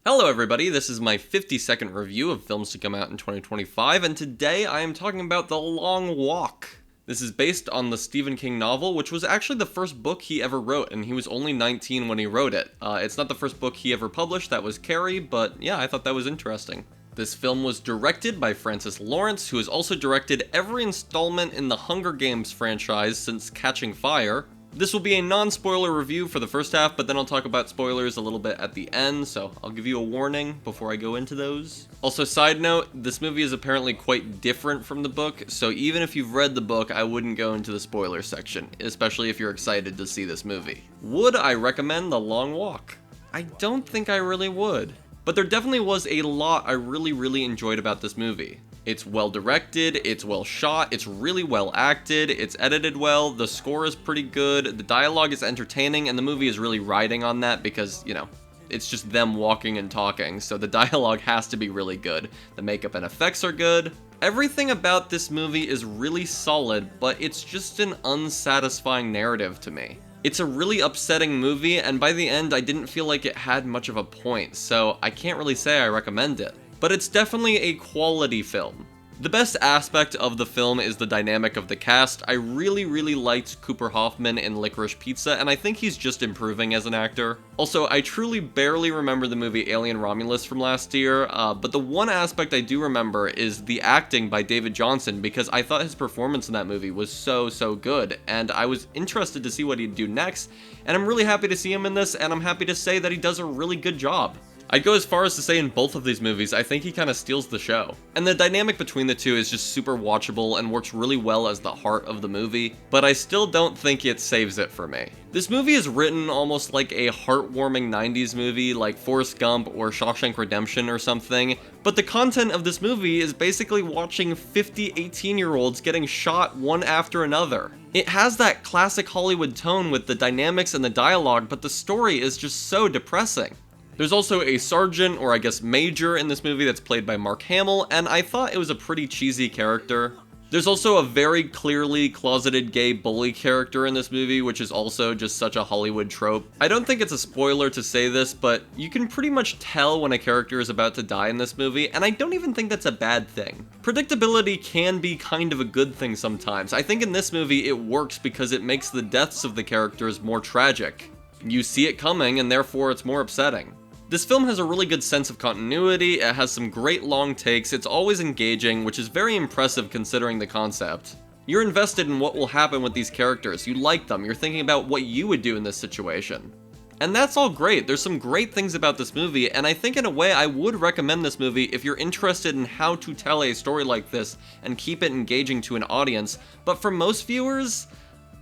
Hello everybody, this is my 50-second review of films to come out in 2025, and today I am talking about The Long Walk. This is based on the Stephen King novel, which was actually the first book he ever wrote, and he was only 19 when he wrote it. It's not the first book he ever published, that was Carrie, but yeah, I thought that was interesting. This film was directed by Francis Lawrence, who has also directed every installment in the Hunger Games franchise since Catching Fire. This will be a non-spoiler review for the first half, but then I'll talk about spoilers a little bit at the end, so I'll give you a warning before I go into those. Also, side note, this movie is apparently quite different from the book, so even if you've read the book, I wouldn't go into the spoiler section, especially if you're excited to see this movie. Would I recommend The Long Walk? I don't think I really would. But there definitely was a lot I really enjoyed about this movie. It's well directed, it's well shot, it's really well acted, it's edited well, the score is pretty good, the dialogue is entertaining, and the movie is really riding on that because, you know, it's just them walking and talking, so the dialogue has to be really good. The makeup and effects are good. Everything about this movie is really solid, but it's just an unsatisfying narrative to me. It's a really upsetting movie, and by the end I didn't feel like it had much of a point, so I can't really say I recommend it. But it's definitely a quality film. The best aspect of the film is the dynamic of the cast. I really liked Cooper Hoffman in Licorice Pizza, and I think he's just improving as an actor. Also, I truly barely remember the movie Alien Romulus from last year, but the one aspect I do remember is the acting by David Johnson, because I thought his performance in that movie was so good, and I was interested to see what he'd do next, and I'm really happy to see him in this, and I'm happy to say that he does a really good job. I'd go as far as to say in both of these movies, I think he kind of steals the show. And the dynamic between the two is just super watchable and works really well as the heart of the movie, but I still don't think it saves it for me. This movie is written almost like a heartwarming 90s movie like Forrest Gump or Shawshank Redemption or something, but the content of this movie is basically watching 50 18-year-olds getting shot one after another. It has that classic Hollywood tone with the dynamics and the dialogue, but the story is just so depressing. There's also a sergeant, or I guess major, in this movie that's played by Mark Hamill, and I thought it was a pretty cheesy character. There's also a very clearly closeted gay bully character in this movie, which is also just such a Hollywood trope. I don't think it's a spoiler to say this, but you can pretty much tell when a character is about to die in this movie, and I don't even think that's a bad thing. Predictability can be kind of a good thing sometimes. I think in this movie it works because it makes the deaths of the characters more tragic. You see it coming, and therefore it's more upsetting. This film has a really good sense of continuity, it has some great long takes, it's always engaging, which is very impressive considering the concept. You're invested in what will happen with these characters, you like them, you're thinking about what you would do in this situation. And that's all great, there's some great things about this movie, and I think in a way I would recommend this movie if you're interested in how to tell a story like this and keep it engaging to an audience, but for most viewers,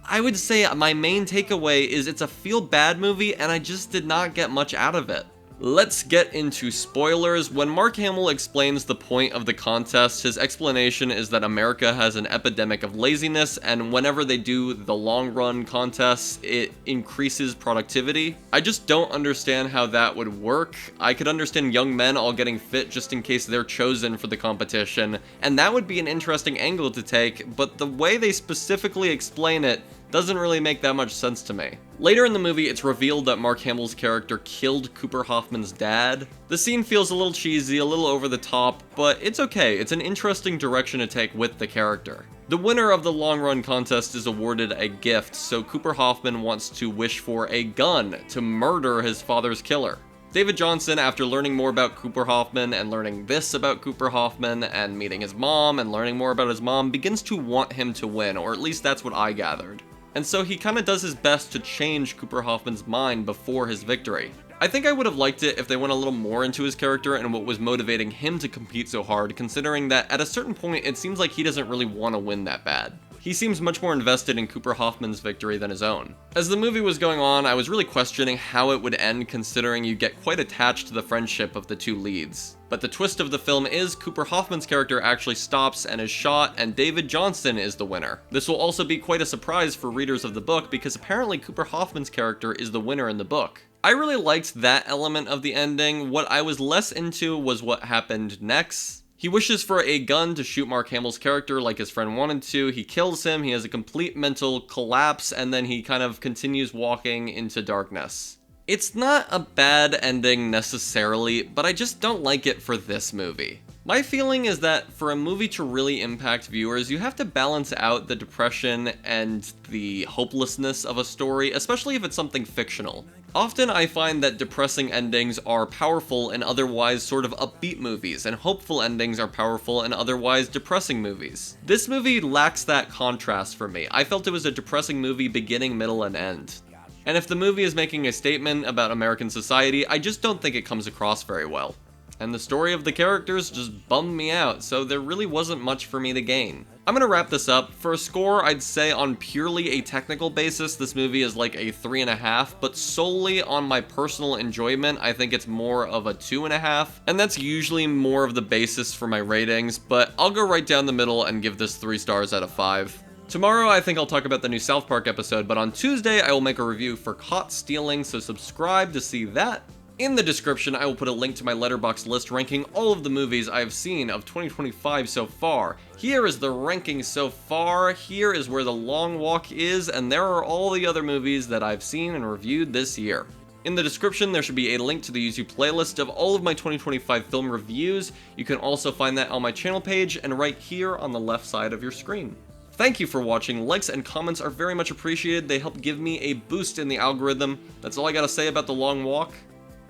I would say my main takeaway is it's a feel-bad movie and I just did not get much out of it. Let's get into spoilers. When Mark Hamill explains the point of the contest, his explanation is that America has an epidemic of laziness, and whenever they do the long run contests, it increases productivity. I just don't understand how that would work. I could understand young men all getting fit just in case they're chosen for the competition, and that would be an interesting angle to take, but the way they specifically explain it doesn't really make that much sense to me. Later in the movie, it's revealed that Mark Hamill's character killed Cooper Hoffman's dad. The scene feels a little cheesy, a little over the top, but it's okay, it's an interesting direction to take with the character. The winner of the long run contest is awarded a gift, so Cooper Hoffman wants to wish for a gun to murder his father's killer. David Johnson, after learning more about Cooper Hoffman and learning this about Cooper Hoffman and meeting his mom and learning more about his mom, begins to want him to win, or at least that's what I gathered. And so he kind of does his best to change Cooper Hoffman's mind before his victory. I think I would have liked it if they went a little more into his character and what was motivating him to compete so hard, considering that at a certain point it seems like he doesn't really want to win that bad. He seems much more invested in Cooper Hoffman's victory than his own. As the movie was going on, I was really questioning how it would end, considering you get quite attached to the friendship of the two leads. But the twist of the film is Cooper Hoffman's character actually stops and is shot, and David Johnson is the winner. This will also be quite a surprise for readers of the book, because apparently Cooper Hoffman's character is the winner in the book. I really liked that element of the ending. What I was less into was what happened next. He wishes for a gun to shoot Mark Hamill's character like his friend wanted to. He kills him, he has a complete mental collapse, and then he kind of continues walking into darkness. It's not a bad ending necessarily, but I just don't like it for this movie. My feeling is that for a movie to really impact viewers, you have to balance out the depression and the hopelessness of a story, especially if it's something fictional. Often I find that depressing endings are powerful in otherwise sort of upbeat movies, and hopeful endings are powerful in otherwise depressing movies. This movie lacks that contrast for me. I felt it was a depressing movie beginning, middle, and end. And if the movie is making a statement about American society, I just don't think it comes across very well. And the story of the characters just bummed me out, so there really wasn't much for me to gain. I'm gonna wrap this up. For a score, I'd say on purely a technical basis, this movie is like a 3.5, but solely on my personal enjoyment, I think it's more of a 2.5, and that's usually more of the basis for my ratings, but I'll go right down the middle and give this 3 stars out of 5. Tomorrow, I think I'll talk about the new South Park episode, but on Tuesday, I will make a review for Caught Stealing, so subscribe to see that. In the description, I will put a link to my Letterboxd list ranking all of the movies I have seen of 2025 so far. Here is the ranking so far, here is where The Long Walk is, and there are all the other movies that I've seen and reviewed this year. In the description, there should be a link to the YouTube playlist of all of my 2025 film reviews. You can also find that on my channel page and right here on the left side of your screen. Thank you for watching. Likes and comments are very much appreciated. They help give me a boost in the algorithm. That's all I gotta say about The Long Walk.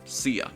See ya.